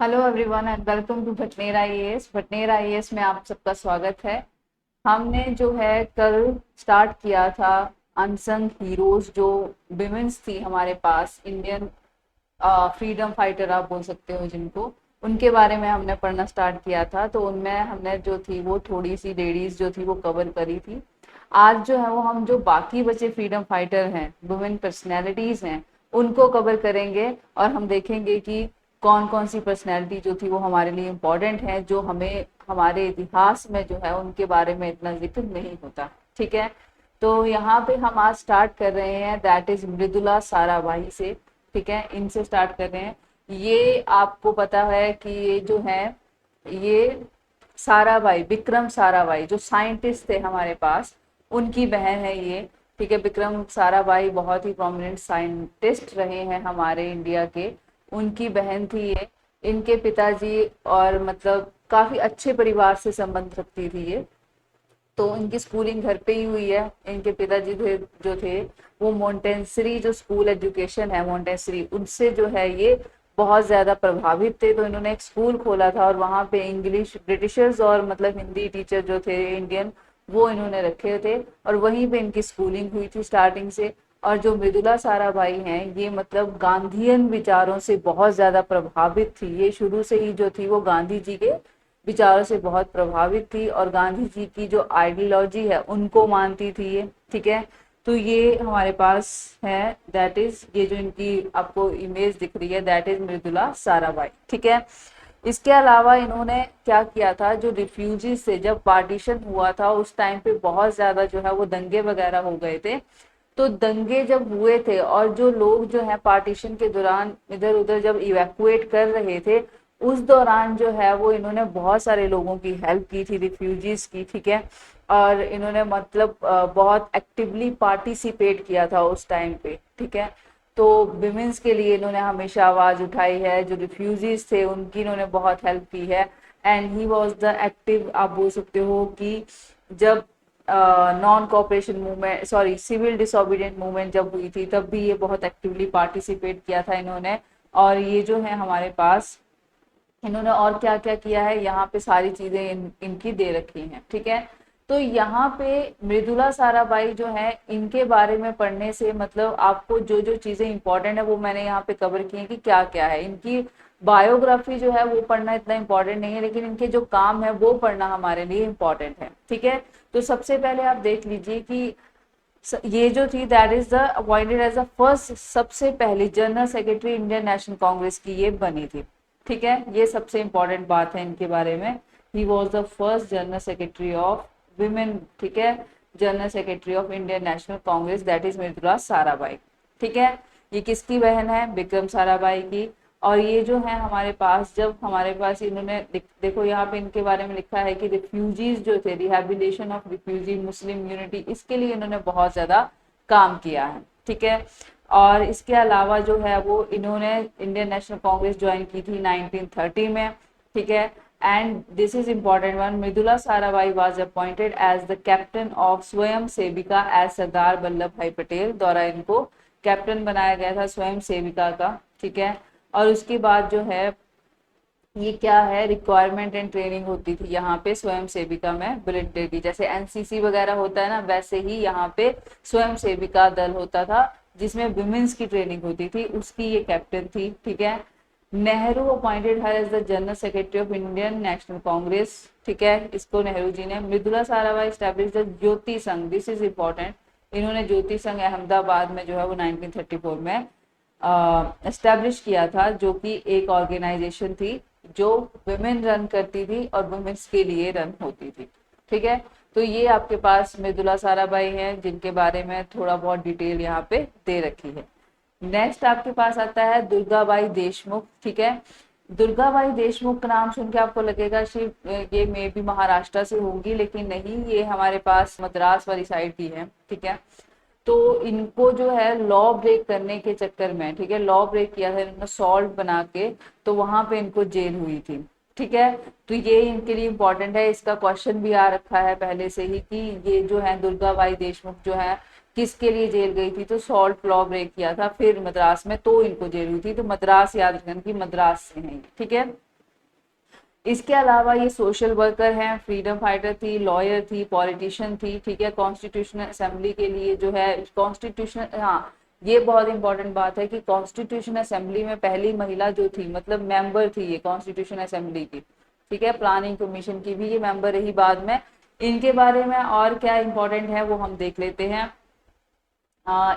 Hello everyone and welcome to Bhatner IAS. Bhatner IAS में आप सबका स्वागत है। हमने जो है कल स्टार्ट किया था अनसंग हीरोज, जो विमेंस थी हमारे पास, इंडियन फ्रीडम फाइटर आप बोल सकते हो जिनको, उनके बारे में हमने पढ़ना स्टार्ट किया था। तो उनमें हमने जो थी वो थोड़ी सी लेडीज जो थी वो कवर करी थी। आज जो है वो हम जो बाकी बचे फ्रीडम फाइटर हैं, वुमेन पर्सनैलिटीज हैं, उनको कवर करेंगे और हम देखेंगे कि कौन कौन सी पर्सनैलिटी जो थी वो हमारे लिए इम्पोर्टेंट है, जो हमें हमारे इतिहास में जो है उनके बारे में इतना जिक्र नहीं होता। ठीक है, तो यहाँ पे हम आज स्टार्ट कर रहे हैं, दैट इज मृदुला साराभाई से। ठीक है, इनसे स्टार्ट कर रहे हैं। ये आपको पता है कि ये जो है, ये साराभाई, विक्रम साराभाई जो साइंटिस्ट थे हमारे पास, उनकी बहन है ये। ठीक है, विक्रम साराभाई बहुत ही प्रोमिनेंट साइंटिस्ट रहे हैं हमारे इंडिया के, उनकी बहन थी ये। इनके पिताजी और मतलब काफी अच्छे परिवार से संबंध रखती थी ये। तो इनकी स्कूलिंग घर पे ही हुई है। इनके पिताजी थे जो थे वो मोंटेसरी, जो स्कूल एजुकेशन है मोंटेसरी, उनसे जो है ये बहुत ज्यादा प्रभावित थे। तो इन्होंने एक स्कूल खोला था और वहां पे इंग्लिश ब्रिटिशर्स और मतलब हिंदी टीचर जो थे इंडियन, वो इन्होंने रखे थे और वहीं पे इनकी स्कूलिंग हुई थी स्टार्टिंग से। और जो मृदुला साराभाई हैं, ये मतलब गांधीयन विचारों से बहुत ज्यादा प्रभावित थी। ये शुरू से ही जो थी वो गांधी जी के विचारों से बहुत प्रभावित थी और गांधी जी की जो आइडियोलॉजी है उनको मानती थी ये। ठीक है, तो ये हमारे पास है, दैट इज, ये जो इनकी आपको इमेज दिख रही है दैट इज मृदुला साराभाई। ठीक है, इसके अलावा इन्होंने क्या किया था, जो रिफ्यूजीज से जब पार्टीशन हुआ था उस टाइम पे बहुत ज्यादा जो है वो दंगे वगैरह हो गए थे। तो दंगे जब हुए थे और जो लोग जो है पार्टीशन के दौरान इधर उधर जब इवैक्यूएट कर रहे थे, उस दौरान जो है वो इन्होंने बहुत सारे लोगों की हेल्प की थी, रिफ्यूजीज की। ठीक है, और इन्होंने मतलब बहुत एक्टिवली पार्टिसिपेट किया था उस टाइम पे। ठीक है, तो विमेंस के लिए इन्होंने हमेशा आवाज उठाई है, जो रिफ्यूजीज थे उनकी इन्होंने बहुत हेल्प की है। And he was the active, आप बोल सकते हो कि जब non cooperation movement, sorry civil disobedient movement जब हुई थी, तब भी ये बहुत एक्टिवली पार्टिसिपेट किया था इन्होंने। और ये जो है हमारे पास, इन्होंने और क्या क्या किया है यहाँ पे सारी चीजें इनकी दे रखी हैं। ठीक है, तो यहाँ पे मृदुला साराभाई जो है, इनके बारे में पढ़ने से मतलब आपको जो जो चीजें इंपॉर्टेंट है वो मैंने यहाँ पे कवर की है कि क्या क्या है। इनकी बायोग्राफी जो है वो पढ़ना इतना इंपॉर्टेंट नहीं है, लेकिन इनके जो काम है वो पढ़ना हमारे लिए इंपॉर्टेंट है। ठीक है, तो सबसे पहले आप देख लीजिए कि ये जो थी that is the appointed as the first, सबसे पहली general secretary Indian National Congress की ये बनी थी। ठीक है, ये सबसे इंपॉर्टेंट बात है इनके बारे में। ही was the first general secretary of women. ठीक है, general secretary of Indian National Congress, that is Mridula Sarabhai. ठीक है, ये किसकी बहन है? विक्रम साराभाई की। और ये जो है हमारे पास, जब हमारे पास इन्होंने देखो यहाँ पे इनके बारे में लिखा है कि रिफ्यूजीज जो थे, rehabilitation of refugee Muslim unity, इसके लिए इन्होंने बहुत ज्यादा काम किया है। ठीक है, और इसके अलावा जो है वो इन्होंने इंडियन नेशनल कांग्रेस ज्वाइन की थी 1930 में। ठीक है, and this is important one, Mridula Sarabhai was appointed as the captain of Swayam Sevika as Sardar Vallabh भाई पटेल द्वारा इनको कैप्टन बनाया गया था स्वयं सेविका का। ठीक है, और उसके बाद जो है ये क्या है, रिक्वायरमेंट एंड ट्रेनिंग होती थी यहाँ पे स्वयं सेविका में वॉलंटियर की। जैसे एनसीसी वगैरह होता है ना, वैसे ही यहाँ पे स्वयं सेविका दल होता था जिसमें विमेंस की ट्रेनिंग होती थी, उसकी ये कैप्टन थी। ठीक है, Nehru appointed her as the general secretary of Indian National Congress. ठीक है, इसको नेहरू जी ने। Mridula Sarabhai establish the Jyoti Sangh, this is important, इन्होंने ज्योति संघ अहमदाबाद में जो है वो 1934 में एस्टेब्लिश किया था, जो कि एक ऑर्गेनाइजेशन थी जो वुमेन रन करती थी और वुमेन्स के लिए रन होती थी। ठीक है, तो ये आपके पास मृदुला साराभाई हैं जिनके बारे में थोड़ा बहुत डिटेल यहाँ पे दे रखी है। नेक्स्ट आपके पास आता है दुर्गाबाई देशमुख। ठीक है, दुर्गाबाई देशमुख का नाम सुन के आपको लगेगा सिर्फ ये मे भी महाराष्ट्र से होंगी, लेकिन नहीं, ये हमारे पास मद्रास वाली साइड की है। ठीक है, तो इनको जो है लॉ ब्रेक करने के चक्कर में, ठीक है, लॉ ब्रेक किया था इन्होंने सॉल्ट बना के, तो वहां पे इनको जेल हुई थी। ठीक है, तो ये इनके लिए इम्पोर्टेंट है, इसका क्वेश्चन भी आ रखा है पहले से ही कि ये जो है दुर्गाबाई देशमुख जो है किसके लिए जेल गई थी, तो सॉल्ट लॉ ब्रेक किया था फिर मद्रास में, तो इनको जेल हुई थी। तो मद्रास याद रखना कि मद्रास से है। ठीक है, इसके अलावा ये सोशल वर्कर हैं, फ्रीडम फाइटर थी, लॉयर थी, पॉलिटिशियन थी, ठीक है। कॉन्स्टिट्यूशनल असेंबली के लिए जो है कॉन्स्टिट्यूशनल, हाँ ये बहुत इंपॉर्टेंट बात है कि कॉन्स्टिट्यूशन असेंबली में पहली महिला जो थी, मतलब मेंबर थी ये कॉन्स्टिट्यूशन असेंबली की, ठीक है। प्लानिंग कमीशन की भी ये मेंबर रही बाद में। इनके बारे में और क्या इंपॉर्टेंट है वो हम देख लेते हैं।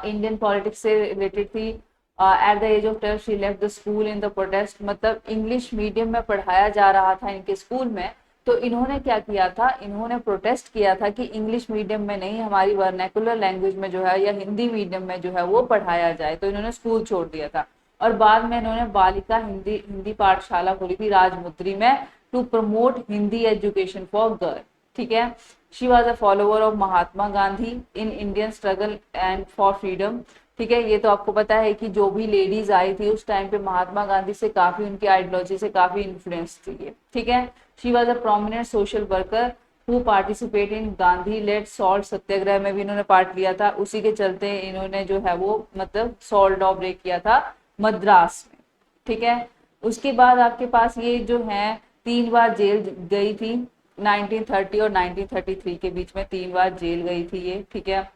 इंडियन पॉलिटिक्स से रिलेटेड थी। At the age of 12 she left the school in the protest, मतलब इंग्लिश मीडियम में पढ़ाया जा रहा था इनके स्कूल में, तो इन्होंने क्या किया था, इन्होंने प्रोटेस्ट किया था कि इंग्लिश मीडियम में नहीं, हमारी वर्नैकुलर लैंग्वेज में जो है या हिंदी मीडियम में जो है वो पढ़ाया जाए, तो इन्होंने स्कूल छोड़ दिया था। और बाद में इन्होंने बालिका हिंदी हिंदी पाठशाला खोली थी राजमुद्री में, to promote Hindi education for girl, ठीक है। She was a follower of Mahatma Gandhi in Indian struggle and for freedom, ठीक है। ये तो आपको पता है कि जो भी लेडीज आई थी उस टाइम पे महात्मा गांधी से काफी, उनकी आइडियोलॉजी से काफी इन्फ्लुएंस थी ये, ठीक है। She was a prominent social worker who participate in Gandhi led salt satyagraha में भी इन्होंने पार्ट लिया था। उसी के चलते इन्होंने जो है वो मतलब सॉल्ट लॉ ब्रेक किया था मद्रास में, ठीक है। उसके बाद आपके पास ये जो है 3 बार जेल गई थी, 1930 और 1933 के बीच में 3 बार जेल गई थी ये, ठीक है।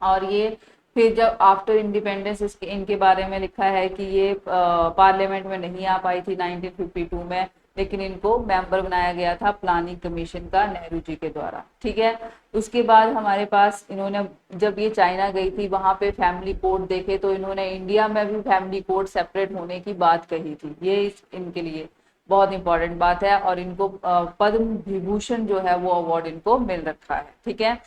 और ये फिर जब आफ्टर इंडिपेंडेंस इनके बारे में लिखा है कि ये पार्लियामेंट में नहीं आ पाई थी 1952 में, लेकिन इनको मेंबर बनाया गया था प्लानिंग कमीशन का नेहरू जी के द्वारा, ठीक है। उसके बाद हमारे पास इन्होंने जब ये चाइना गई थी वहां पे फैमिली कोड देखे, तो इन्होंने इंडिया में भी फैमिली कोड सेपरेट होने की बात कही थी, ये इनके लिए बहुत इंपॉर्टेंट बात है। और इनको पद्म विभूषण जो है वो अवार्ड इनको मिल रखा है, ठीक है।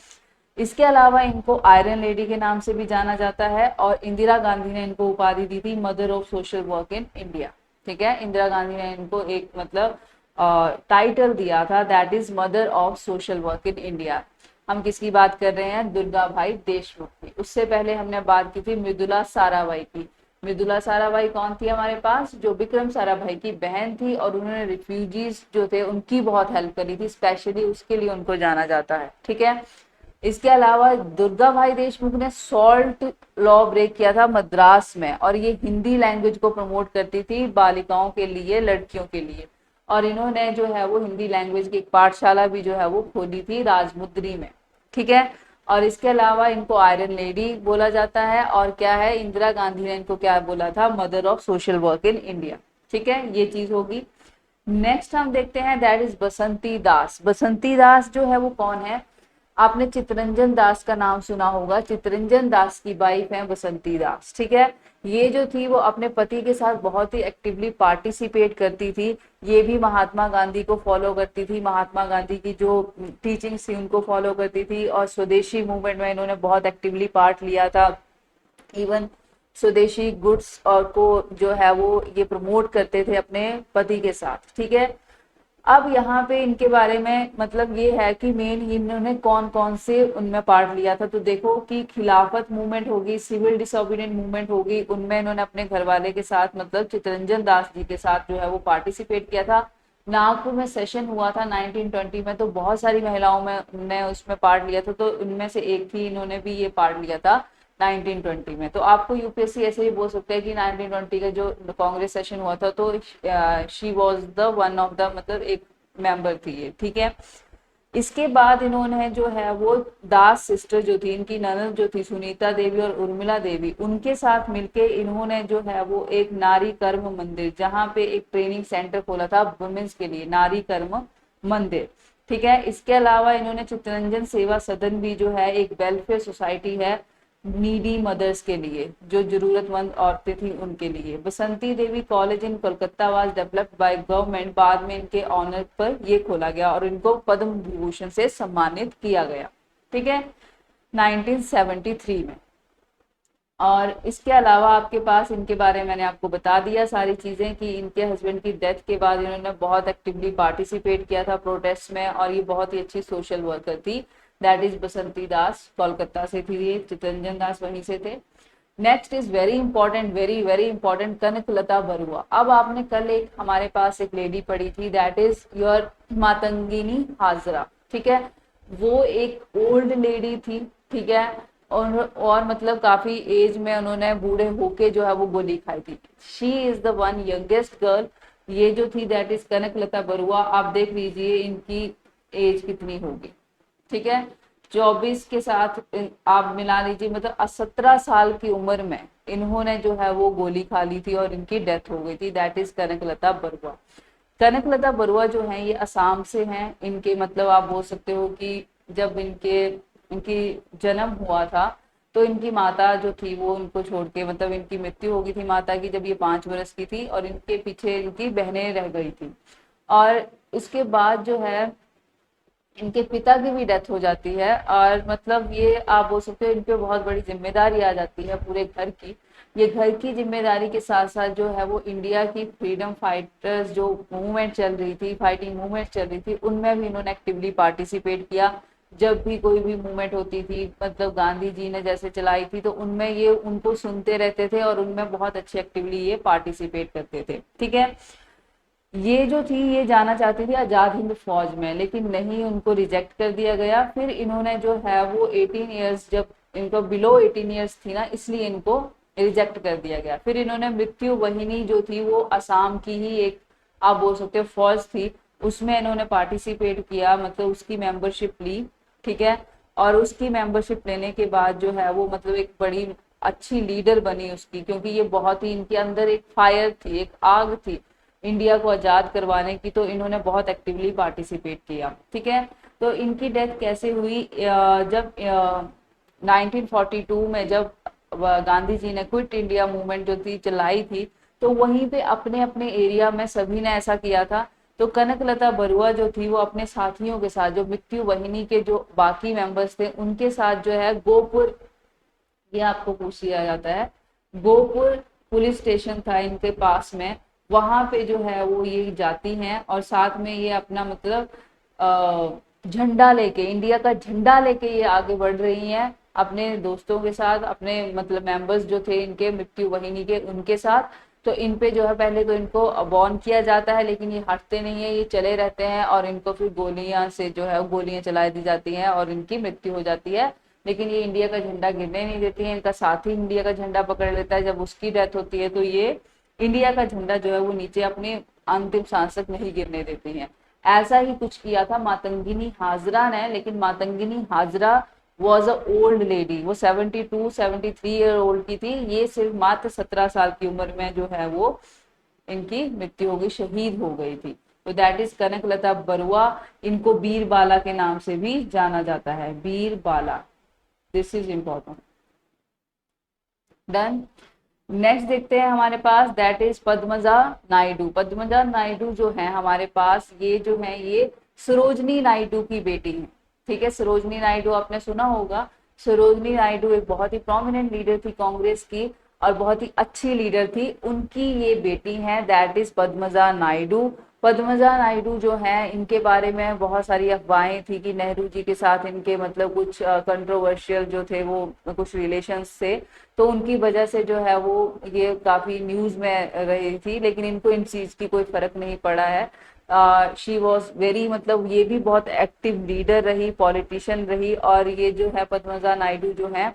इसके अलावा इनको आयरन लेडी के नाम से भी जाना जाता है, और इंदिरा गांधी ने इनको उपाधि दी थी mother of social work in India, ठीक है। इंदिरा गांधी ने इनको एक मतलब टाइटल दिया था, that is mother of social work in India. हम किसकी बात कर रहे हैं, दुर्गा भाई देशमुख की। उससे पहले हमने बात की थी मृदुला साराभाई की। मृदुला साराभाई कौन थी हमारे पास, जो विक्रम साराभाई की बहन थी, और उन्होंने रिफ्यूजीज जो थे उनकी बहुत हेल्प करी थी, स्पेशली उसके लिए उनको जाना जाता है, ठीक है। इसके अलावा दुर्गा भाई देशमुख ने सॉल्ट लॉ ब्रेक किया था मद्रास में, और ये हिंदी लैंग्वेज को प्रमोट करती थी बालिकाओं के लिए, लड़कियों के लिए। और इन्होंने जो है वो हिंदी लैंग्वेज की एक पाठशाला भी जो है वो खोली थी राजमुद्री में, ठीक है। और इसके अलावा इनको आयरन लेडी बोला जाता है, और क्या है, इंदिरा गांधी ने इनको क्या बोला था, mother of social work in India, ठीक है। ये चीज होगी। नेक्स्ट हम देखते हैं, दैट इज बसंती दास। बसंती दास जो है वो कौन है, आपने चितरंजन दास का नाम सुना होगा, चितरंजन दास की वाइफ है बसंती दास, ठीक है। ये जो थी वो अपने पति के साथ बहुत ही एक्टिवली पार्टिसिपेट करती थी, ये भी महात्मा गांधी को फॉलो करती थी, महात्मा गांधी की जो टीचिंग्स थी उनको फॉलो करती थी, और स्वदेशी मूवमेंट में इन्होंने बहुत एक्टिवली पार्ट लिया था। इवन स्वदेशी गुड्स और को जो है वो ये प्रमोट करते थे अपने पति के साथ, ठीक है। अब यहाँ पे इनके बारे में मतलब ये है कि मेन इन्होंने कौन कौन से उनमें पार्ट लिया था, तो देखो कि खिलाफत मूवमेंट होगी, सिविल डिसोबीडियंट मूवमेंट होगी, उनमें इन्होंने अपने घर वाले के साथ मतलब चितरंजन दास जी के साथ जो है वो पार्टिसिपेट किया था। नागपुर में सेशन हुआ था 1920 में, तो बहुत सारी महिलाओं में ने उसमें पार्ट लिया था, तो उनमें से एक थी, इन्होंने भी ये पार्ट लिया था 1920 में। तो आपको यूपीएससी ऐसे ही बोल सकते हैं कि 1920 का जो कांग्रेस सेशन हुआ था, तो she was the one of the मतलब एक मेंबर थी ये, ठीक है। इसके बाद इन्होंने जो है वो दास सिस्टर जो थी, इनकी ननद जो थी सुनीता देवी और उर्मिला देवी, उनके साथ मिलके इन्होंने जो है वो एक नारी कर्म मंदिर, जहाँ पे एक ट्रेनिंग सेंटर खोला था वुमेन्स के लिए, नारी कर्म मंदिर, ठीक है। इसके अलावा इन्होंने चित्तरंजन सेवा सदन भी जो है एक वेलफेयर सोसाइटी है नीडी मदर्स के लिए, जो जरूरतमंद औरतें थी उनके लिए। Basanti Devi college in Kolkata was developed by government, बाद में इनके ऑनर पर ये खोला गया और इनको पद्म विभूषण से सम्मानित किया गया, ठीक है, 1973 में। और इसके अलावा आपके पास इनके बारे में मैंने आपको बता दिया सारी चीजें कि इनके हस्बैंड की डेथ के बाद इन्होंने बहुत एक्टिवली पार्टिसिपेट किया था प्रोटेस्ट में, और ये बहुत ही अच्छी सोशल वर्कर थी। दैट इज बसंती दास, कोलकाता से थी ये, चितरंजन दास वहीं से थे। Next is very important, very very important, Kanaklata Barua. अब आपने कल एक हमारे पास एक लेडी पढ़ी थी, that is your Matangini Hazra, ठीक है। वो एक ओल्ड लेडी थी, ठीक है, और मतलब काफी एज में उन्होंने बूढ़े होके जो है वो गोली खाई थी। She is the one youngest girl ये जो थी दैट इज कनकलता बरुआ। आप देख लीजिए इनकी एज कितनी होगी, ठीक है, 24 के साथ आप मिला लीजिए, मतलब 17 साल की उम्र में इन्होंने जो है वो गोली खा ली थी और इनकी डेथ हो गई थी। That is Kanaklata Barua. कनकलता बरुआ जो है ये असम से हैं। इनके मतलब आप बोल सकते हो कि जब इनकी जन्म हुआ था तो इनकी माता जो थी वो इनको छोड़ के, मतलब इनकी मृत्यु हो गई थी माता की जब ये 5 वर्ष की थी, और इनके पीछे इनकी बहनें रह गई थी। और इसके बाद जो है इनके पिता की भी डेथ हो जाती है, और मतलब ये आप बोल सकते हो इन पे बहुत बड़ी जिम्मेदारी आ जाती है पूरे घर की। ये घर की जिम्मेदारी के साथ साथ जो है वो इंडिया की फ्रीडम फाइटर्स जो मूवमेंट चल रही थी, फाइटिंग मूवमेंट चल रही थी, उनमें भी इन्होंने एक्टिवली पार्टिसिपेट किया। जब भी कोई भी मूवमेंट होती थी, मतलब गांधी जी ने जैसे चलाई थी, तो उनमें ये उनको सुनते रहते थे और उनमें बहुत अच्छी एक्टिवली ये पार्टिसिपेट करते थे, ठीक है। ये जो थी ये जाना चाहती थी आजाद हिंद फौज में, लेकिन नहीं, उनको रिजेक्ट कर दिया गया। फिर इन्होंने जो है वो 18 ईयर्स, जब इनको बिलो 18 ईयर्स थी ना, इसलिए इनको रिजेक्ट कर दिया गया। फिर इन्होंने मृत्यु वाहिनी जो थी वो असम की ही एक आप बोल सकते हो फौज थी, उसमें इन्होंने पार्टिसिपेट किया, मतलब उसकी मेंबरशिप ली, ठीक है। और उसकी मेंबरशिप लेने के बाद जो है वो मतलब एक बड़ी अच्छी लीडर बनी उसकी, क्योंकि ये बहुत ही इनके अंदर एक फायर थी, एक आग थी इंडिया को आजाद करवाने की, तो इन्होंने बहुत एक्टिवली पार्टिसिपेट किया, ठीक है। तो इनकी डेथ कैसे हुई, जब 1942 में जब गांधी जी ने क्विट इंडिया मूवमेंट जो थी चलाई थी, तो वहीं पे अपने अपने एरिया में सभी ने ऐसा किया था। तो कनकलता बरुआ जो थी वो अपने साथियों के साथ, जो मृत्यु वाहिनी के जो बाकी मेंबर्स थे उनके साथ जो है गोपुर, ये आपको पूछ लिया जाता है, गोपुर पुलिस स्टेशन था इनके पास में, वहां पे जो है वो ये जाती हैं और साथ में ये अपना मतलब झंडा लेके, इंडिया का झंडा लेके ये आगे बढ़ रही हैं अपने दोस्तों के साथ, अपने मतलब मेंबर्स जो थे इनके मृत्यु वाहिनी के, उनके साथ। तो इन पे जो है पहले तो इनको वार्न किया जाता है, लेकिन ये हटते नहीं है, ये चले रहते हैं, और इनको फिर गोलियां से जो है गोलियां चला दी जाती हैं और इनकी मृत्यु हो जाती है। लेकिन ये इंडिया का झंडा गिरने नहीं देती है, इनका साथी इंडिया का झंडा पकड़ लेता है। जब उसकी डेथ होती है तो ये इंडिया का झंडा जो है वो नीचे अपनी अंतिम सांस तक नहीं गिरने देती हैं। ऐसा ही कुछ किया था मातंगिनी हाजरा ने, लेकिन Matangini Hazra was a old lady, वो 72-73 ईयर ओल्ड की थी, ये सिर्फ मात्र 17 साल की उम्र में जो है वो इनकी मृत्यु हो गई, शहीद हो गई थी। तो दैट इज कनकलता बरुआ। इनको बीर बाला के नाम से भी जाना जाता है, Bir Bala, this is important. Done. Next देखते हैं हमारे पास, दैट इज पद्मजा नायडू। पद्मजा नायडू जो है हमारे पास, ये जो है ये सरोजनी नायडू की बेटी है, ठीक है। सरोजनी नायडू आपने सुना होगा। सरोजनी नायडू एक बहुत ही प्रोमिनेंट लीडर थी कांग्रेस की और बहुत ही अच्छी लीडर थी, उनकी ये बेटी है, दैट इज पद्मजा नायडू। पद्मजा नायडू जो है इनके बारे में बहुत सारी अफवाहें थी कि नेहरू जी के साथ इनके मतलब कुछ कंट्रोवर्शियल जो थे वो कुछ रिलेशंस थे, तो उनकी वजह से जो है वो ये काफी न्यूज में रही थी, लेकिन इनको इन चीज की कोई फर्क नहीं पड़ा है। शी वॉज वेरी, मतलब ये भी बहुत एक्टिव लीडर रही, पॉलिटिशियन रही, और ये जो है पद्मजा नायडू जो है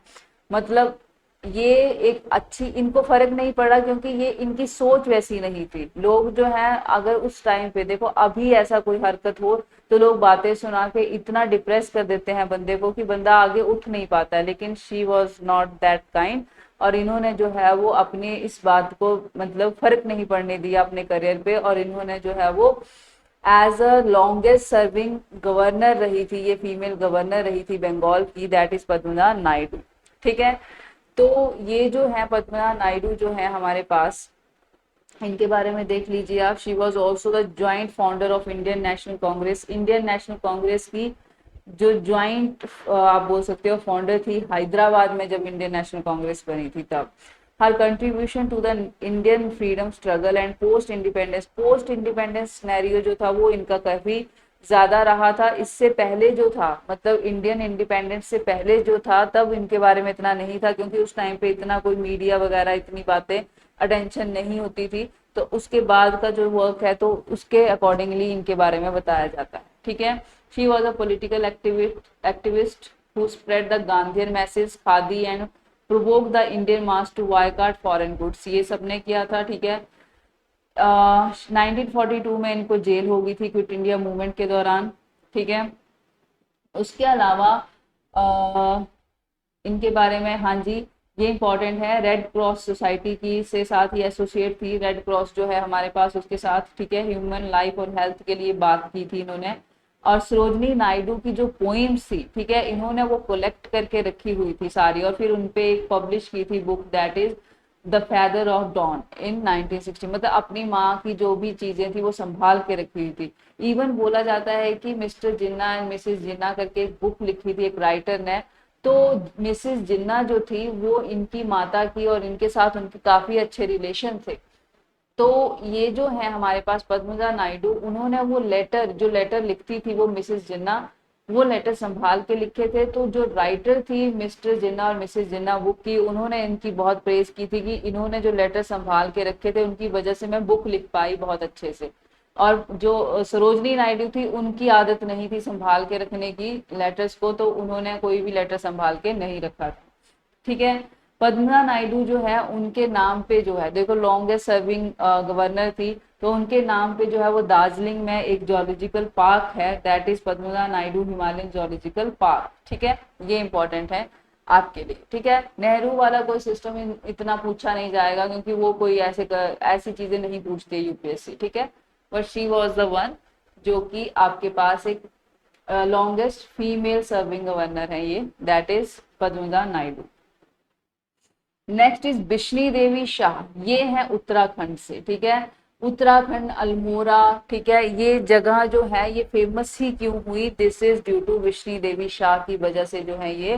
मतलब ये एक अच्छी, इनको फर्क नहीं पड़ा क्योंकि ये इनकी सोच वैसी नहीं थी। लोग जो है अगर उस टाइम पे देखो, अभी ऐसा कोई हरकत हो तो लोग बातें सुना के इतना डिप्रेस कर देते हैं बंदे को कि बंदा आगे उठ नहीं पाता है, लेकिन she was not that kind. और इन्होंने जो है वो अपने इस बात को मतलब फर्क नहीं पड़ने दिया अपने करियर पे, और इन्होंने जो है वो as a longest serving governor रही थी, ये फीमेल गवर्नर रही थी बंगाल की, दैट इज पद्मजा नायडू, ठीक है। तो ये जो है पद्मजा नायडू जो है हमारे पास, इनके बारे में देख लीजिए आप। She was also the joint founder of Indian National Congress. Indian National Congress की जो ज्वाइंट आप बोल सकते हो फाउंडर थी हैदराबाद में, जब इंडियन नेशनल कांग्रेस बनी थी तब। Her contribution to the Indian freedom struggle and post independence scenario जो था वो इनका काफी ज्यादा रहा था। इससे पहले जो था, मतलब इंडियन इंडिपेंडेंस से पहले जो था, तब इनके बारे में इतना नहीं था, क्योंकि उस टाइम पे इतना कोई मीडिया वगैरह इतनी बातें अटेंशन नहीं होती थी। तो उसके बाद का जो वर्क है तो उसके अकॉर्डिंगली इनके बारे में बताया जाता है, ठीक है। She was a political activist who spread the Gandhian message, khadi and provoked the Indian mass to boycott foreign goods। ये सबने किया था, ठीक है। 1942 में इनको जेल हो गई थी क्विट इंडिया मूवमेंट के दौरान, ठीक है। उसके अलावा इनके बारे में, हाँ जी, ये इंपॉर्टेंट है, रेड क्रॉस सोसाइटी की से साथ ही एसोसिएट थी। रेड क्रॉस जो है हमारे पास उसके साथ, ठीक है, ह्यूमन लाइफ और हेल्थ के लिए बात की थी इन्होंने। और सरोजनी नायडू की जो पोइम्स थी, ठीक है, इन्होंने वो कलेक्ट करके रखी हुई थी सारी, और फिर उनपे एक पब्लिश की थी book, that is the feather of dawn in 1960। मतलब अपनी माँ की जो भी चीजें थी वो संभाल के रखी हुई थी। इवन बोला जाता है कि मिस्टर जिन्ना एंड मिसेस जिन्ना करके एक बुक लिखी थी एक राइटर ने, तो मिसेस जिन्ना जो थी वो इनकी माता की और इनके साथ उनके काफी अच्छे रिलेशन थे। तो ये जो है हमारे पास पद्मजा नायडू, उन्होंने वो लेटर, जो लेटर लिखती थी वो मिसेस जिन्ना, वो लेटर संभाल के लिखे थे। तो जो राइटर थी मिस्टर जिन्ना और मिसेस जिन्ना बुक की, उन्होंने इनकी बहुत प्रेज की थी कि इन्होंने जो लेटर संभाल के रखे थे उनकी वजह से मैं बुक लिख पाई बहुत अच्छे से। और जो सरोजनी नायडू थी उनकी आदत नहीं थी संभाल के रखने की लेटर्स को, तो उन्होंने कोई भी लेटर संभाल के नहीं रखा था, ठीक है। पद्मजा नायडू जो है उनके नाम पे जो है, देखो लॉन्गेस्ट सर्विंग गवर्नर थी, तो उनके नाम पे जो है वो दार्जिलिंग में एक जोलॉजिकल पार्क है, that is Padmaja Naidu Himalayan zoological park, ठीक है। ये इंपॉर्टेंट है आपके लिए, ठीक है। नेहरू वाला कोई सिस्टम इतना पूछा नहीं जाएगा क्योंकि वो कोई ऐसी चीजें नहीं पूछते यूपीएससी, ठीक है। But she was the one जो कि आपके पास एक लॉन्गेस्ट फीमेल सर्विंग गवर्नर है ये, that is Padmaja Naidu. Next is Bishni Devi Shah, ये है उत्तराखंड से, ठीक है। उत्तराखंड अल्मोड़ा, ठीक है, ये जगह जो है ये फेमस ही क्यों हुई, this is due to बिश्नी Devi Shah की वजह से जो है ये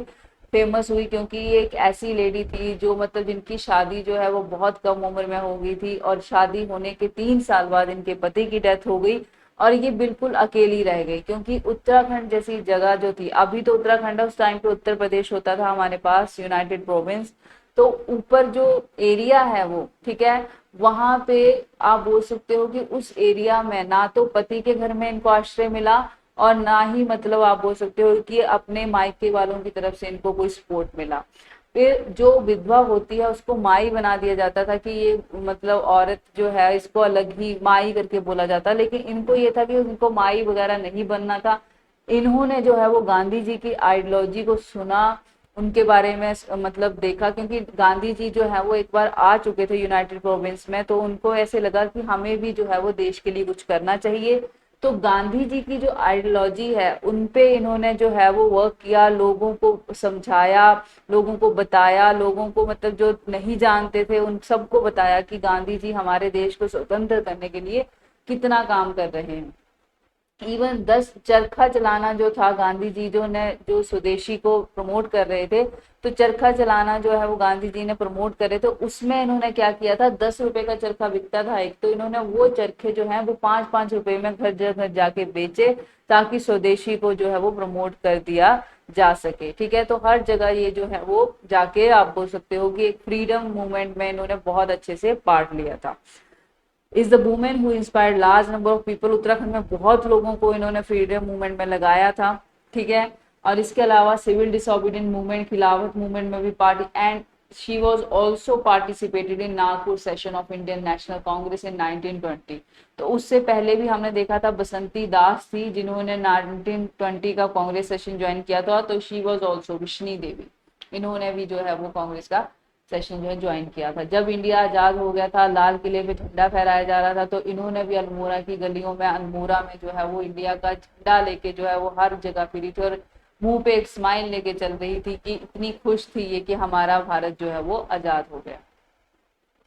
फेमस हुई, क्योंकि ये एक ऐसी लेडी थी जो मतलब जिनकी शादी जो है वो बहुत कम उम्र में हो गई थी, और शादी होने के 3 साल बाद इनके पति की डेथ हो गई, और ये बिल्कुल अकेली रह गई। क्योंकि उत्तराखंड जैसी जगह जो थी, अभी तो उत्तराखंड उस टाइम पे उत्तर प्रदेश होता था हमारे पास, यूनाइटेड प्रोविंस, तो ऊपर जो एरिया है वो, ठीक है, वहां पे आप बोल सकते हो कि उस एरिया में ना तो पति के घर में इनको आश्रय मिला, और ना ही मतलब आप बोल सकते हो कि अपने मायके वालों की तरफ से इनको कोई सपोर्ट मिला। फिर जो विधवा होती है उसको माई बना दिया जाता था कि ये मतलब औरत जो है इसको अलग ही माई करके बोला जाता, लेकिन इनको ये था कि उनको माई वगैरह नहीं बनना था। इन्होंने जो है वो गांधी जी की आइडियोलॉजी को सुना, उनके बारे में मतलब देखा, क्योंकि गांधी जी जो है वो एक बार आ चुके थे यूनाइटेड प्रोविंस में, तो उनको ऐसे लगा कि हमें भी जो है वो देश के लिए कुछ करना चाहिए। तो गांधी जी की जो आइडियोलॉजी है उन पे इन्होंने जो है वो वर्क किया, लोगों को समझाया, लोगों को बताया, लोगों को मतलब जो नहीं जानते थे उन सबको बताया कि गांधी जी हमारे देश को स्वतंत्र करने के लिए कितना काम कर रहे हैं। इवन 10 चरखा चलाना जो था, गांधी जी जो स्वदेशी को प्रमोट कर रहे थे, तो चरखा चलाना जो है वो गांधी जी ने प्रमोट कर रहे थे, उसमें इन्होंने क्या किया था, 10 रुपए का चरखा बिकता था एक, तो इन्होंने वो चरखे जो है वो 5-5 रुपए में घर जाके बेचे, ताकि स्वदेशी को जो है वो प्रमोट कर दिया जा सके, ठीक है। तो हर जगह ये जो है वो जाके आप बोल सकते हो कि एक फ्रीडम मूवमेंट में इन्होंने बहुत अच्छे से पार्ट लिया था। Is the women who inspired large number of people, Uttarakhand में बहुत लोगों को इन्होंने फ्रीडम मूवमेंट में लगाया था, ठीक है। और इसके अलावा civil disobedient movement, Khilafat movement में भी party, and she was also participated in Nagpur session of Indian National Congress in 1920। तो उससे पहले भी हमने देखा था बसंती दास थी जिन्होंने 1920 का कांग्रेस सेशन ज्वाइन किया था, तो शी वाज आल्सो, विश्नी देवी, इन्होंने भी जो है वो कांग्रेस का सेशन जो है ज्वाइन किया था। जब इंडिया आजाद हो गया था, लाल किले पे झंडा फहराया जा रहा था, तो इन्होंने भी अल्मोड़ा की गलियों में, अल्मोड़ा में जो है वो इंडिया का झंडा लेके जो है वो हर जगह फिरी थी, और मुंह पे एक स्माइल लेके चल रही थी कि इतनी खुश थी ये कि हमारा भारत जो है वो आजाद हो गया,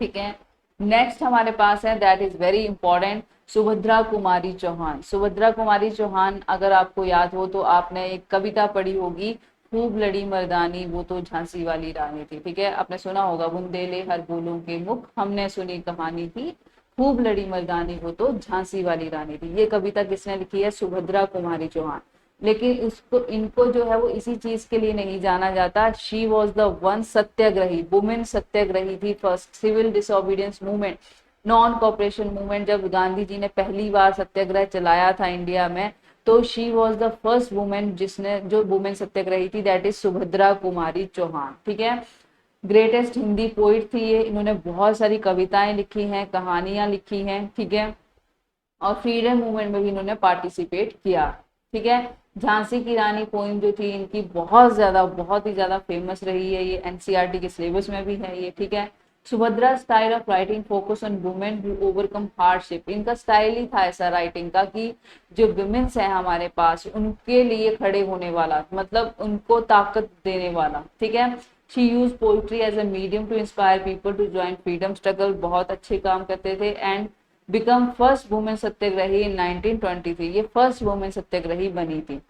ठीक है। नेक्स्ट हमारे पास है, that is very important, Subhadra Kumari Chauhan. Subhadra Kumari Chauhan, अगर आपको याद हो तो आपने एक कविता पढ़ी होगी, खूब लड़ी मर्दानी वो तो झांसी वाली रानी थी, ठीक है, आपने सुना होगा, बुंदेले हर बोलों के मुख हमने सुनी कहानी थी, खूब लड़ी मर्दानी वो तो झांसी वाली रानी थी। ये कविता किसने लिखी है, सुभद्रा कुमारी चौहान। लेकिन इसको इनको जो है वो इसी चीज के लिए नहीं जाना जाता, she was the one satyagrahi, women satyagrahi थी, first civil disobedience movement, non cooperation movement, जब गांधी जी ने पहली बार सत्याग्रह चलाया था इंडिया में, तो she was the first women जिसने, जो वुमेन सत्याग्रही थी, दैट इज सुभद्रा कुमारी चौहान, ठीक है। ग्रेटेस्ट हिंदी पोइट थी ये, इन्होंने बहुत सारी कविताएं लिखी हैं, कहानियां लिखी हैं, ठीक है, और फ्रीडम मूवमेंट में भी इन्होंने पार्टिसिपेट किया, ठीक है। झांसी की रानी पोइम जो थी इनकी बहुत ज्यादा, बहुत ही ज्यादा फेमस रही है, ये एनसीईआरटी के सिलेबस में भी है ये, ठीक है। Subhadra style of writing focus on women who overcome hardship, इनका स्टाइल ही था ऐसा राइटिंग का कि जो विमेन्स है हमारे पास उनके लिए खड़े होने वाला, मतलब उनको ताकत देने वाला, ठीक है। She use poetry as a medium to inspire people to join freedom struggle, बहुत अच्छे काम करते थे, एंड बिकम फर्स्ट वुमेन सत्याग्रही इन 1923, ये फर्स्ट वुमेन सत्याग्रही बनी थी।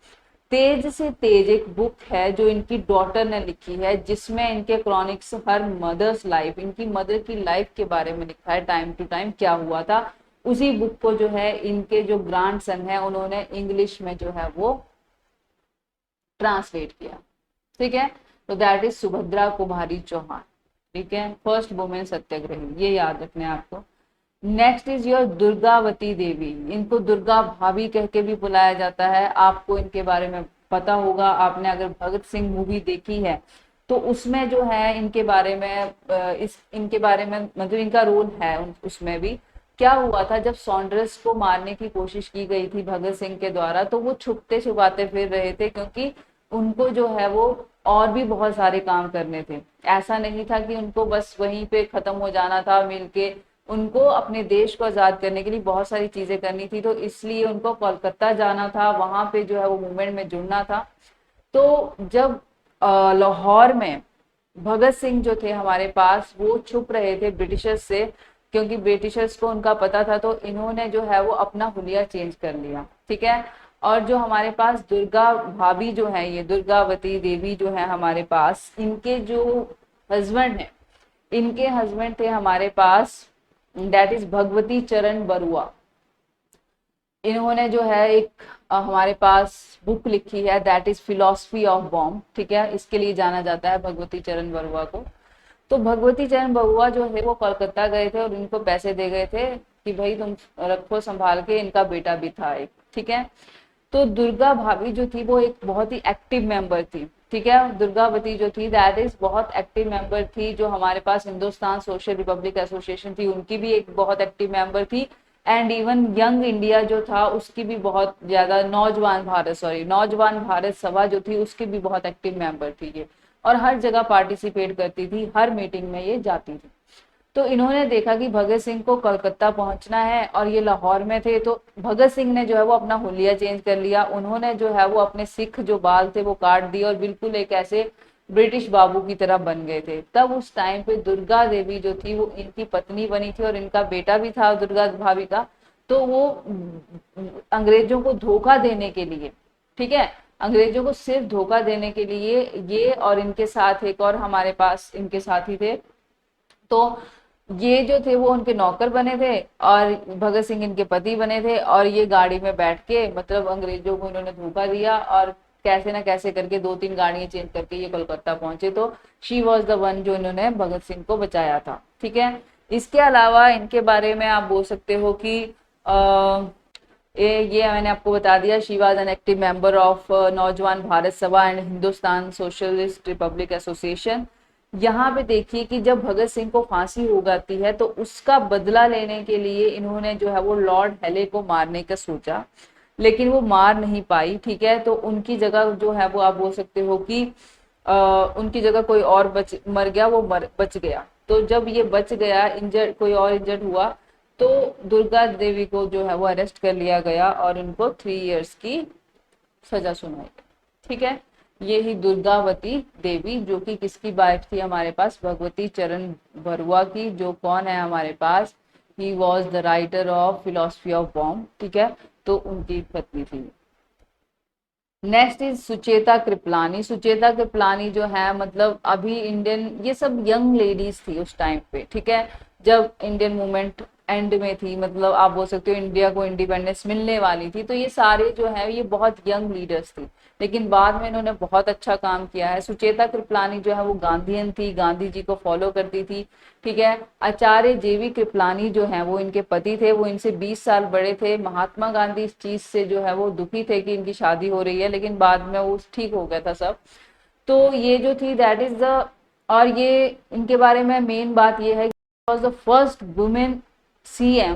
तेज से तेज एक बुक है जो इनकी डॉटर ने लिखी है, जिसमें इनके क्रॉनिक्स हर मदर्स लाइफ, इनकी मदर की लाइफ के बारे में लिखा है, टाइम टू टाइम क्या हुआ था। उसी बुक को जो है इनके जो ग्रैंड सन है उन्होंने इंग्लिश में जो है वो ट्रांसलेट किया, ठीक है। तो दैट इज सुभद्रा कुमारी चौहान, ठीक है, फर्स्ट वुमेन सत्याग्रही, ये याद रखना है आपको। नेक्स्ट इज योर दुर्गावती देवी, इनको दुर्गा भाभी कह के भी बुलाया जाता है, आपको इनके बारे में पता होगा, आपने अगर भगत सिंह मूवी देखी है तो उसमें जो है इनके बारे में इनके बारे में मतलब इनका रोल है उसमें भी। क्या हुआ था जब सॉन्डर्स को मारने की कोशिश की गई थी भगत सिंह के द्वारा, तो वो छुपते छुपाते फिर रहे थे, क्योंकि उनको जो है वो और भी बहुत सारे काम करने थे, ऐसा नहीं था कि उनको बस वहीं पे खत्म हो जाना था मिलके, उनको अपने देश को आजाद करने के लिए बहुत सारी चीजें करनी थी, तो इसलिए उनको कोलकाता जाना था, वहां पे जो है वो मूवमेंट में जुड़ना था। तो जब लाहौर में भगत सिंह जो थे हमारे पास वो छुप रहे थे ब्रिटिशर्स से, क्योंकि ब्रिटिशर्स को उनका पता था, तो इन्होंने जो है वो अपना हुलिया चेंज कर लिया, ठीक है। और जो हमारे पास दुर्गा भाभी जो है, ये दुर्गावती देवी जो है हमारे पास, इनके जो हस्बैंड है, इनके हस्बैंड थे हमारे पास, दैट इज भगवती चरण बरुआ। इन्होंने जो है एक हमारे पास बुक लिखी है, that is philosophy of bomb, ठीक है, इसके लिए जाना जाता है भगवती चरण बरुआ को। तो भगवती चरण बरुआ जो है वो कोलकाता गए थे और इनको पैसे दे गए थे कि भाई तुम रखो संभाल के, इनका बेटा भी था एक, ठीक है। तो दुर्गा भाभी जो थी वो एक बहुत ही एक्टिव मेंबर थी, ठीक है। दुर्गावती जो थी दैट इज बहुत एक्टिव मेंबर थी, जो हमारे पास हिंदुस्तान सोशल रिपब्लिक एसोसिएशन थी उनकी भी एक बहुत एक्टिव मेंबर थी, एंड इवन यंग इंडिया जो था उसकी भी बहुत ज्यादा, नौजवान भारत सभा जो थी उसकी भी बहुत एक्टिव मेंबर थी ये, और हर जगह पार्टिसिपेट करती थी, हर मीटिंग में ये जाती थी। तो इन्होंने देखा कि भगत सिंह को कलकत्ता पहुंचना है और ये लाहौर में थे, तो भगत सिंह ने जो है वो अपना हुलिया चेंज कर लिया, उन्होंने जो है वो अपने सिख जो बाल थे वो काट दिए और बिल्कुल एक ऐसे ब्रिटिश बाबू की तरह बन गए थे। तब उस टाइम पे दुर्गा देवी जो थी वो इनकी पत्नी बनी थी और इनका बेटा भी था दुर्गा भाभी का। तो वो अंग्रेजों को धोखा देने के लिए, ठीक है, अंग्रेजों को सिर्फ धोखा देने के लिए ये और इनके साथ एक और हमारे पास इनके साथी थे, तो ये जो थे वो उनके नौकर बने थे और भगत सिंह इनके पति बने थे, और ये गाड़ी में बैठ के मतलब अंग्रेजों को इन्होंने धोखा दिया और कैसे ना कैसे करके 2-3 गाड़ियां चेंज करके ये कोलकाता पहुंचे। तो शी वॉज द वन जो इन्होंने भगत सिंह को बचाया था, ठीक है। इसके अलावा इनके बारे में आप बोल सकते हो कि ये मैंने आपको बता दिया, she was an active member of नौजवान भारत सभा and Hindustan socialist Republic association. यहाँ पे देखिए कि जब भगत सिंह को फांसी हो जाती है तो उसका बदला लेने के लिए इन्होंने जो है वो लॉर्ड हेले को मारने का सोचा, लेकिन वो मार नहीं पाई, ठीक है। तो उनकी जगह जो है वो आप बोल सकते हो कि उनकी जगह कोई और मर गया, वो बच गया। तो जब ये बच गया, इंजर्ड कोई और इंजर्ड हुआ, तो दुर्गा देवी को जो है वो अरेस्ट कर लिया गया और उनको 3 इयर्स की सजा सुनाई, ठीक है। ये ही दुर्गावती देवी, जो कि किसकी वाइफ थी हमारे पास, भगवती चरण बरुआ की, जो कौन है हमारे पास, he was the writer of philosophy of bomb, ठीक है, तो उनकी पत्नी थी। Next is Sucheta Kripalani. सुचेता कृपलानी जो है मतलब अभी इंडियन, ये सब यंग लेडीज थी उस टाइम पे, ठीक है, जब इंडियन मूवमेंट एंड में थी, मतलब आप बोल सकते हो इंडिया को इंडिपेंडेंस मिलने वाली थी। तो ये सारे जो है ये बहुत यंग लीडर्स थी, लेकिन बाद में इन्होंने बहुत अच्छा काम किया है। सुचेता कृपलानी जो है वो गांधीयन थी, गांधी जी को फॉलो करती थी, ठीक है। आचार्य जेवी कृपलानी जो है वो इनके पति थे, वो इनसे 20 साल बड़े थे। महात्मा गांधी इस चीज से जो है वो दुखी थे कि इनकी शादी हो रही है, लेकिन बाद में वो ठीक हो गया था सब। तो ये जो थी दैट इज द और ये इनके बारे में मेन बात ये है कि was the first women CM,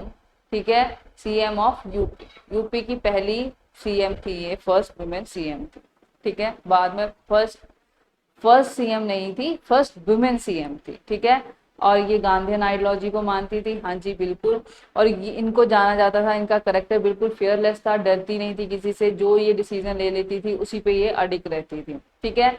ठीक है, सीएम ऑफ यूपी, यूपी की पहली सीएम थी ये, फर्स्ट वुमेन सीएम थी, ठीक है। बाद में फर्स्ट सीएम नहीं थी, फर्स्ट वुमेन सीएम थी, ठीक है। और ये गांधीयन आइडियोलॉजी को मानती थी, हाँ जी बिल्कुल। और इनको जाना जाता था, इनका करेक्टर बिल्कुल फेयरलेस था, डरती नहीं थी किसी से, जो ये डिसीजन ले लेती थी उसी पे ये अडिग रहती थी, ठीक है।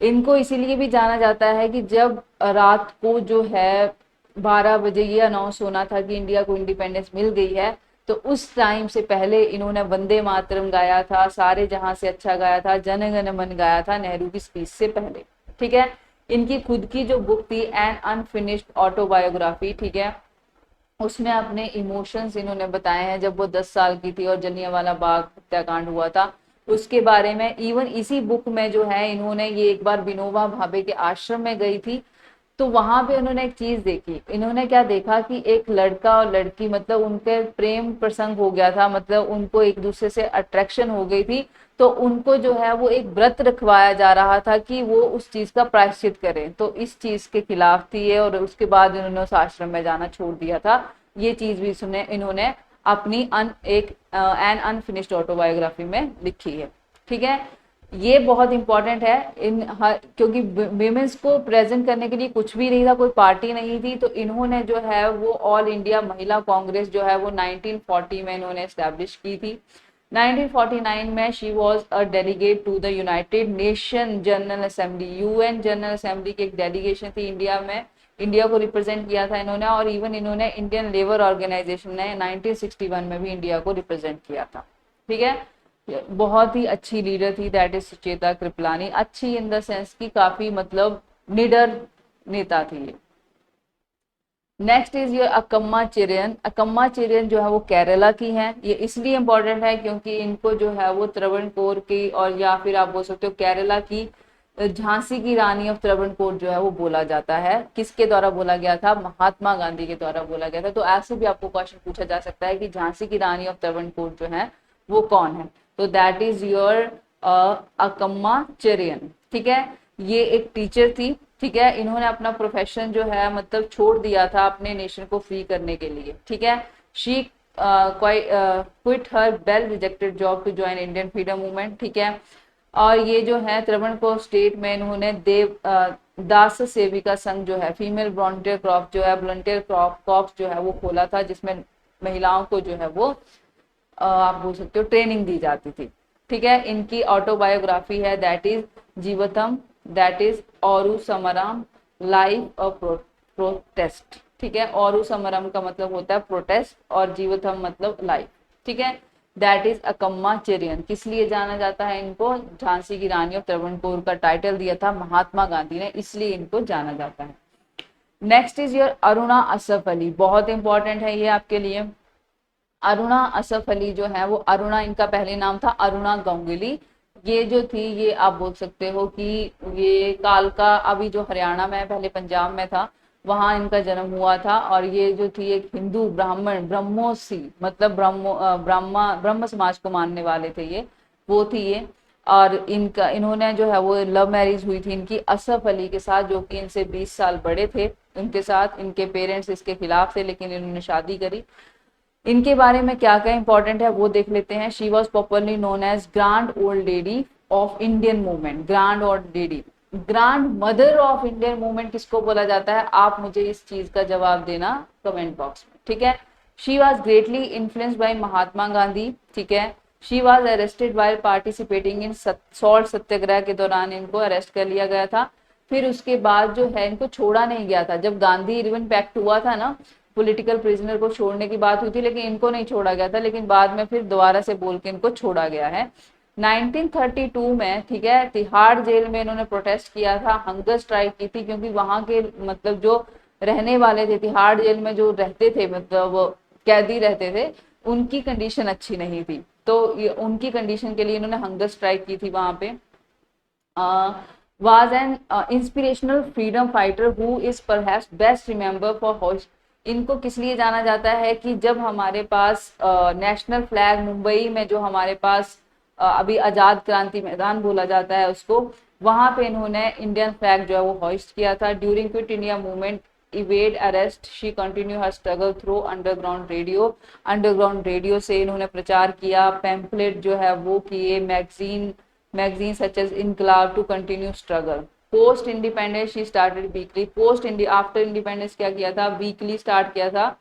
इनको इसीलिए भी जाना जाता है कि जब रात को जो है 12 बजे ये अनाउंस होना था कि इंडिया को इंडिपेंडेंस मिल गई है, तो उस टाइम से पहले इन्होंने वंदे मातरम गाया था, सारे जहां से अच्छा गाया था, जन गण मन गाया था नेहरू की स्पीच से पहले, ठीक है। इनकी खुद की जो बुक थी एन अनफिनिश्ड ऑटोबायोग्राफी, ठीक है, उसमें अपने इमोशंस इन्होंने बताए हैं जब वो 10 साल की थी और जलियांवाला बाग हत्याकांड हुआ था उसके बारे में। इवन इसी बुक में जो है इन्होंने ये एक बार विनोबा भावे के आश्रम में गई थी, तो वहां पे उन्होंने एक चीज देखी, इन्होंने क्या देखा कि एक लड़का और लड़की, मतलब उनके प्रेम प्रसंग हो गया था, मतलब उनको एक दूसरे से अट्रैक्शन हो गई थी, तो उनको जो है वो एक व्रत रखवाया जा रहा था कि वो उस चीज का प्रायश्चित करें, तो इस चीज के खिलाफ थी ये, और उसके बाद इन्होंने उस आश्रम में जाना छोड़ दिया था। ये चीज भी सुने इन्होंने अपनी एन अनफिनिश्ड ऑटोबायोग्राफी में लिखी है, ठीक है। ये बहुत इंपॉर्टेंट है क्योंकि विमेंस को प्रेजेंट करने के लिए कुछ भी नहीं था, कोई पार्टी नहीं थी, तो इन्होंने जो है वो ऑल इंडिया महिला कांग्रेस जो है वो 1940 में इन्होंने एस्टेब्लिश की थी। 1949 में she was a delegate to the United Nation General Assembly, UN General Assembly की एक डेलीगेशन थी इंडिया में, इंडिया को रिप्रेजेंट किया था इन्होंने। और इवन इन्होंने इंडियन लेबर ऑर्गेनाइजेशन ने 1961 में भी इंडिया को रिप्रेजेंट किया था, ठीक है। बहुत ही अच्छी लीडर थी, दैट इज सुचेता कृपलानी। अच्छी इन द सेंस की काफी मतलब निडर नेता थी ये। Next is your Accamma Cherian. Accamma Cherian जो है वो केरला की हैं, ये इसलिए इंपॉर्टेंट है क्योंकि इनको जो है वो त्रावणकोर की, और या फिर आप बोल सकते हो केरला की झांसी की रानी ऑफ त्रावणकोर जो है वो बोला जाता है। किसके द्वारा बोला गया था? महात्मा गांधी के द्वारा बोला गया था। तो ऐसे भी आपको क्वेश्चन पूछा जा सकता है कि झांसी की रानी ऑफ त्रावणकोर जो है वो कौन है, तो दैट इज योर अकम्मा चिरियन, ठीक है। ये एक टीचर थी, ठीक है, इन्होंने अपना प्रोफेशन जो है मतलब छोड़ दिया था अपने नेशन को फ्री करने के लिए, ठीक है। She quit her well rejected job to join Indian freedom movement, ठीक है। और ये जो है त्रावणकोर स्टेट में इन्होंने दास सेविका संघ जो है, फीमेल वॉलंटियर क्रॉप जो है, वॉलंटियर क्रॉप जो है वो खोला था, जिसमें महिलाओं को जो है वो आप बोल सकते हो ट्रेनिंग दी जाती थी, ठीक है। इनकी ऑटोबायोग्राफी है दैट इज जीवतम, दैट इज औरु समरम, लाइफ ऑफ प्रोटेस्ट, ठीक है। औरु समरम का मतलब होता है प्रोटेस्ट और जीवतम मतलब लाइफ, ठीक है। That is Accamma Cherian. किस लिए जाना जाता है इनको? झांसी की रानी ऑफ त्रावणकोर का टाइटल दिया था महात्मा गांधी ने, इसलिए इनको जाना जाता है। Next is your Aruna Asaf Ali. बहुत इंपॉर्टेंट है ये आपके लिए। अरुणा असफ अली जो है वो, अरुणा इनका पहले नाम था अरुणा गांगुली। ये जो थी ये आप बोल सकते हो कि ये कालका, अभी जो हरियाणा में पहले पंजाब में था, वहां इनका जन्म हुआ था। और ये जो थी एक हिंदू ब्राह्मण, ब्रह्मोसी मतलब ब्रह्म समाज को मानने वाले थे ये, वो थी ये। और इन्होंने जो है वो लव मैरिज हुई थी इनकी असफ अली के साथ, जो कि इनसे 20 साल बड़े थे। उनके साथ इनके पेरेंट्स इसके खिलाफ थे, लेकिन इन्होंने शादी करी। इनके बारे में क्या क्या इंपॉर्टेंट है वो देख लेते हैं। She was popularly known as grand old lady of Indian movement. Grand old lady, grandmother of Indian movement किसको बोला जाता है? आप मुझे इस चीज का जवाब देना कमेंट बॉक्स में, ठीक है। She was greatly influenced by Mahatma Gandhi, ठीक है। She was arrested while participating in salt satyagraha के दौरान इनको अरेस्ट कर लिया गया था। फिर उसके बाद जो है इनको छोड़ा नहीं गया था। जब गांधी इरविन पैक्ट हुआ था ना, पॉलिटिकल प्रिजनर को छोड़ने की बात हुई थी, लेकिन इनको नहीं छोड़ा गया था, लेकिन बाद में फिर दोबारा से बोल के इनको छोड़ा गया है। 1932 में, ठीक है, तिहाड़ जेल में इन्होंने प्रोटेस्ट किया था, हंगर स्ट्राइक की थी, क्योंकि वहां के मतलब जो रहने वाले थे, तिहाड़ जेल में जो रहते थे, मतलब कैदी रहते थे, उनकी कंडीशन अच्छी नहीं थी, तो उनकी कंडीशन के लिए इन्होंने हंगर स्ट्राइक की थी वहां पे। was an inspirational freedom fighter who is perhaps best remembered for इनको किस लिए जाना जाता है कि जब हमारे पास नेशनल फ्लैग मुंबई में जो हमारे पास अभी आजाद क्रांति मैदान बोला जाता है उसको, वहां पे इन्होंने इंडियन फ्लैग जो है वो हॉइस्ट किया था। During Quit India Movement evade arrest she continue her struggle through underground radio. Underground radio से इन्होंने प्रचार किया, पैम्पलेट जो है वो किए, magazine such as Inquilab to continue struggle. Post independence she started weekly, after independence क्या किया था, वीकली स्टार्ट किया था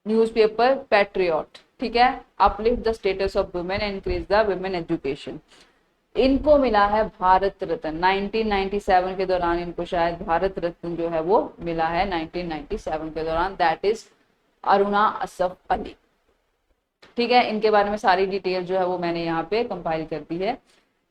न्यूज़पेपर पैट्रियट, ठीक है, uplift the status of women and increase the women education. इनको मिला है भारत रत्न 1997 के दौरान, इनको शायद भारत रत्न जो है वो मिला है 1997 के दौरान, दैट इज अरुणा असफ अली, ठीक है। इनके बारे में सारी डिटेल जो है वो मैंने यहाँ पे कंपाइल कर दी है।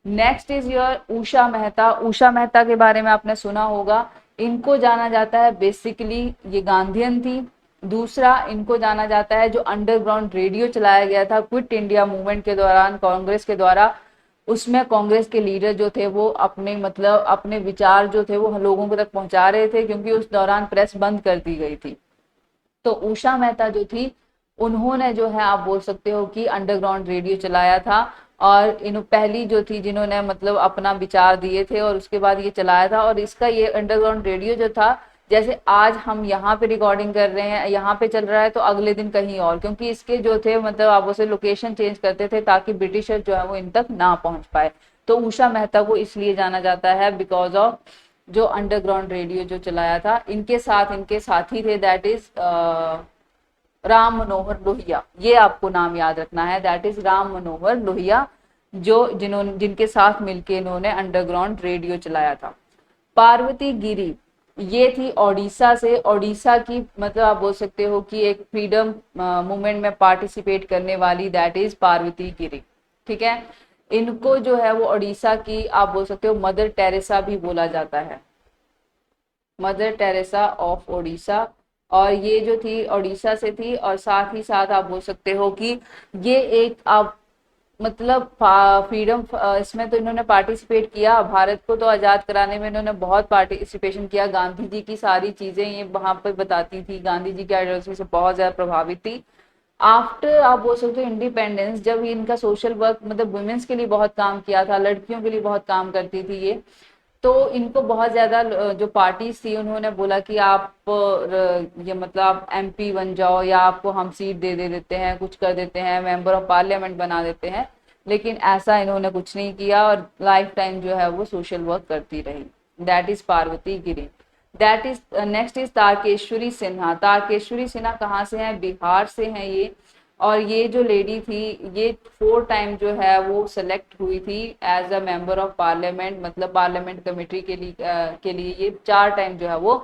Next is your Usha Mehta. Usha Mehta के बारे में आपने सुना होगा, इनको जाना जाता है बेसिकली ये गांधीयन थी। दूसरा इनको जाना जाता है जो अंडरग्राउंड रेडियो चलाया गया था क्विट इंडिया मूवमेंट के दौरान कांग्रेस के द्वारा, उसमें कांग्रेस के लीडर जो थे वो अपने विचार जो थे वो लोगों तक पहुंचा रहे थे, क्योंकि उस दौरान प्रेस बंद कर दी गई थी। तो उषा मेहता जो थी उन्होंने जो है आप बोल सकते हो कि अंडरग्राउंड रेडियो चलाया था, और इन पहली जो थी जिन्होंने अपना विचार दिए थे और उसके बाद ये चलाया था। और इसका ये अंडरग्राउंड रेडियो जो था, जैसे आज हम यहाँ पे रिकॉर्डिंग कर रहे हैं, यहाँ पे चल रहा है तो अगले दिन कहीं और, क्योंकि इसके जो थे आप उसे लोकेशन चेंज करते थे ताकि ब्रिटिशर जो है वो इन तक ना पहुंच पाए। तो उषा मेहता को इसलिए जाना जाता है बिकॉज ऑफ जो अंडरग्राउंड रेडियो जो चलाया था। इनके साथी थे, दैट इज राम मनोहर लोहिया, ये आपको नाम याद रखना है, दैट इज राम मनोहर लोहिया, जिनके साथ मिलके इन्होंने अंडरग्राउंड रेडियो चलाया था। पार्वती गिरी, ये थी ओडिशा से, ओडिशा की आप बोल सकते हो कि एक फ्रीडम मूवमेंट में पार्टिसिपेट करने वाली, दैट इज पार्वती गिरी, ठीक है। इनको जो है वो ओडिशा की आप बोल सकते हो मदर टेरेसा भी बोला जाता है, मदर टेरेसा ऑफ ओडिशा। और ये जो थी ओडिशा से थी, और साथ ही साथ आप बोल सकते हो कि ये एक आप फ्रीडम इसमें तो इन्होंने पार्टिसिपेट किया, भारत को तो आज़ाद कराने में इन्होंने बहुत पार्टिसिपेशन किया। गांधी जी की सारी चीज़ें ये वहाँ पर बताती थी, गांधी जी की आइडियोलॉजी से बहुत ज़्यादा प्रभावित थी। आफ्टर आप बोल सकते हो इंडिपेंडेंस, जब इनका सोशल वर्क वुमेन्स के लिए बहुत काम किया था, लड़कियों के लिए बहुत काम करती थी ये, तो इनको बहुत ज्यादा जो पार्टीज थी उन्होंने बोला कि आप ये आप एमपी बन जाओ, या आपको हम सीट दे देते हैं, कुछ कर देते हैं, मेंबर ऑफ पार्लियामेंट बना देते हैं, लेकिन ऐसा इन्होंने कुछ नहीं किया और लाइफ टाइम जो है वो सोशल वर्क करती रही। That is Parvati Giri. That is next is Tarkeshwari Sinha. Tarkeshwari Sinha कहाँ से हैं, बिहार से हैं ये। और ये जो लेडी थी ये 4 टाइम जो है वो सेलेक्ट हुई थी as a member of parliament, parliament committee के लिए ये 4 टाइम जो है वो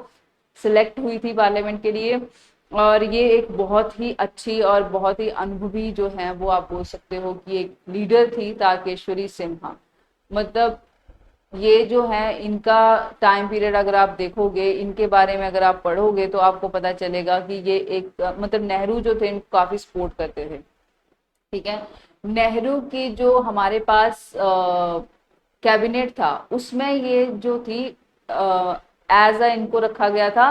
सिलेक्ट हुई थी पार्लियामेंट के लिए। और ये एक बहुत ही अच्छी और बहुत ही अनुभवी जो है वो आप बोल सकते हो कि एक लीडर थी तारकेश्वरी सिन्हा। ये जो है इनका टाइम पीरियड अगर आप देखोगे, इनके बारे में अगर आप पढ़ोगे तो आपको पता चलेगा कि ये एक नेहरू जो थे इनको काफी सपोर्ट करते थे, ठीक है। नेहरू की जो हमारे पास कैबिनेट था उसमें ये जो थी एज अ इनको रखा गया था,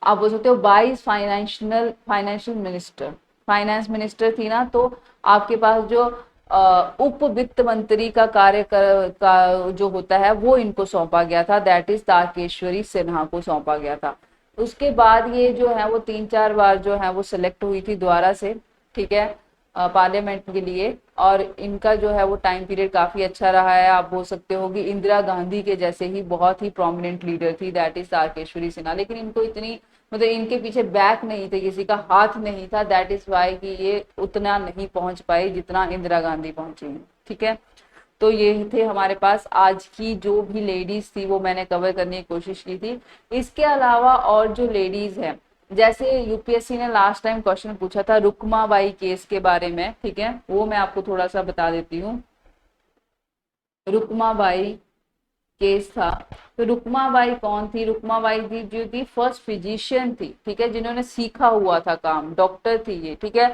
आप बोल सकते हो vice financial minister, finance minister थी ना, तो आपके पास जो उप वित्त मंत्री का का जो होता है वो इनको सौंपा गया था, दैट इज तारकेश्वरी सिन्हा को सौंपा गया था। उसके बाद ये जो है वो 3-4 बार जो है वो सिलेक्ट हुई थी दोबारा से, ठीक है, पार्लियामेंट के लिए। और इनका जो है वो टाइम पीरियड काफी अच्छा रहा है, आप बोल सकते हो कि इंदिरा गांधी के जैसे ही बहुत ही प्रोमिनेंट लीडर थी, दैट इज तारकेश्वरी सिन्हा। लेकिन इनको इतनी इनके पीछे बैक नहीं थे, किसी का हाथ नहीं था, दैट इज वाई कि ये उतना नहीं पहुंच पाई जितना इंदिरा गांधी पहुंची, ठीक है। तो ये थे हमारे पास आज की जो भी लेडीज थी वो मैंने कवर करने की कोशिश की थी। इसके अलावा और जो लेडीज है, जैसे यूपीएससी ने लास्ट टाइम क्वेश्चन पूछा था रुकमाबाई केस के बारे में, ठीक है, वो मैं आपको थोड़ा सा बता देती हूँ। रुकमाबाई केस था, तो रुकमाबाई कौन थी, रुकमाबाई जी जो थी फर्स्ट फिजिशियन थी, ठीक है, जिन्होंने सीखा हुआ था काम, डॉक्टर थी ये, ठीक है।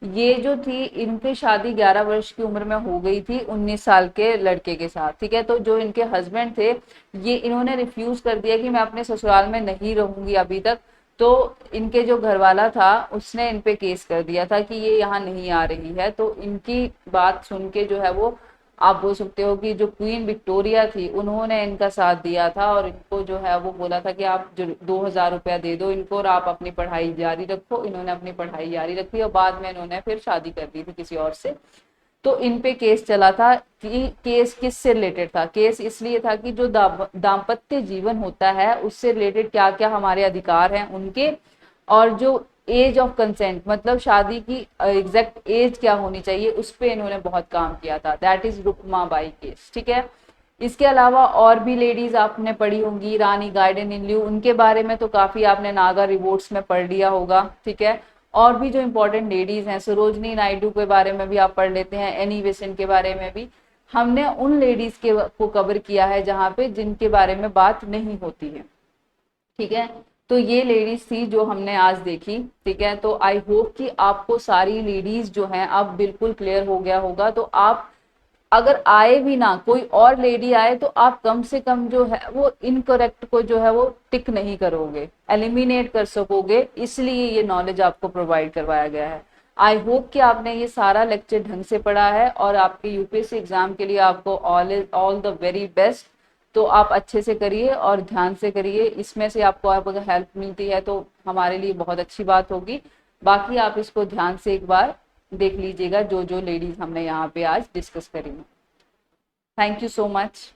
ये जो थी इनकी शादी 11 वर्ष की उम्र में हो गई थी 19 साल के लड़के के साथ, ठीक है। तो जो इनके हस्बैंड थे ये इन्होंने रिफ्यूज कर दिया कि मैं अपने ससुराल में नहीं रहूंगी अभी तक, तो इनके जो घरवाला था उसने इन पे केस कर दिया था कि ये यहाँ नहीं आ रही है। तो इनकी बात सुन के जो है वो आप बोल सकते हो कि जो क्वीन विक्टोरिया थी उन्होंने इनका साथ दिया था और इनको जो है वो बोला था कि आप जो 2,000 रुपया दे दो इनको और आप अपनी पढ़ाई जारी रखो। इन्होंने अपनी पढ़ाई जारी रखी और बाद में इन्होंने फिर शादी कर दी थी किसी और से। तो इन पे केस चला था कि केस किससे रिलेटेड था। केस इसलिए था कि जो दाम्पत्य जीवन होता है उससे रिलेटेड क्या क्या हमारे अधिकार हैं उनके, और जो एज ऑफ कंसेंट मतलब शादी की एग्जैक्ट एज क्या होनी चाहिए उस पे इन्होंने बहुत काम किया था। That is Rukma by case. ठीक है। इसके अलावा और भी लेडीज आपने पढ़ी होंगी, रानी गाइडिनलिउ, उनके बारे में तो काफी आपने नागा रिवोर्ट्स में पढ़ लिया होगा। ठीक है। और भी जो इम्पोर्टेंट लेडीज हैं, सरोजनी नायडू के बारे में भी आप पढ़ लेते हैं, एनी बेसेंट के बारे में भी। हमने उन लेडीज के को कवर किया है जहां पे जिनके बारे में बात नहीं होती है। ठीक है। तो ये लेडीज थी जो हमने आज देखी। ठीक है। तो आई होप कि आपको सारी लेडीज जो हैं अब बिल्कुल क्लियर हो गया होगा। तो आप अगर आए भी ना, कोई और लेडी आए तो आप कम से कम जो है वो इनकरेक्ट को जो है वो टिक नहीं करोगे, एलिमिनेट कर सकोगे। इसलिए ये नॉलेज आपको प्रोवाइड करवाया गया है। आई होप कि आपने ये सारा लेक्चर ढंग से पढ़ा है और आपके यूपीएससी एग्जाम के लिए आपको ऑल द वेरी बेस्ट। तो आप अच्छे से करिए और ध्यान से करिए। इसमें से आपको अगर हेल्प मिलती है तो हमारे लिए बहुत अच्छी बात होगी। बाकी आप इसको ध्यान से एक बार देख लीजिएगा जो जो लेडीज हमने यहाँ पे आज डिस्कस करी। Thank you so much.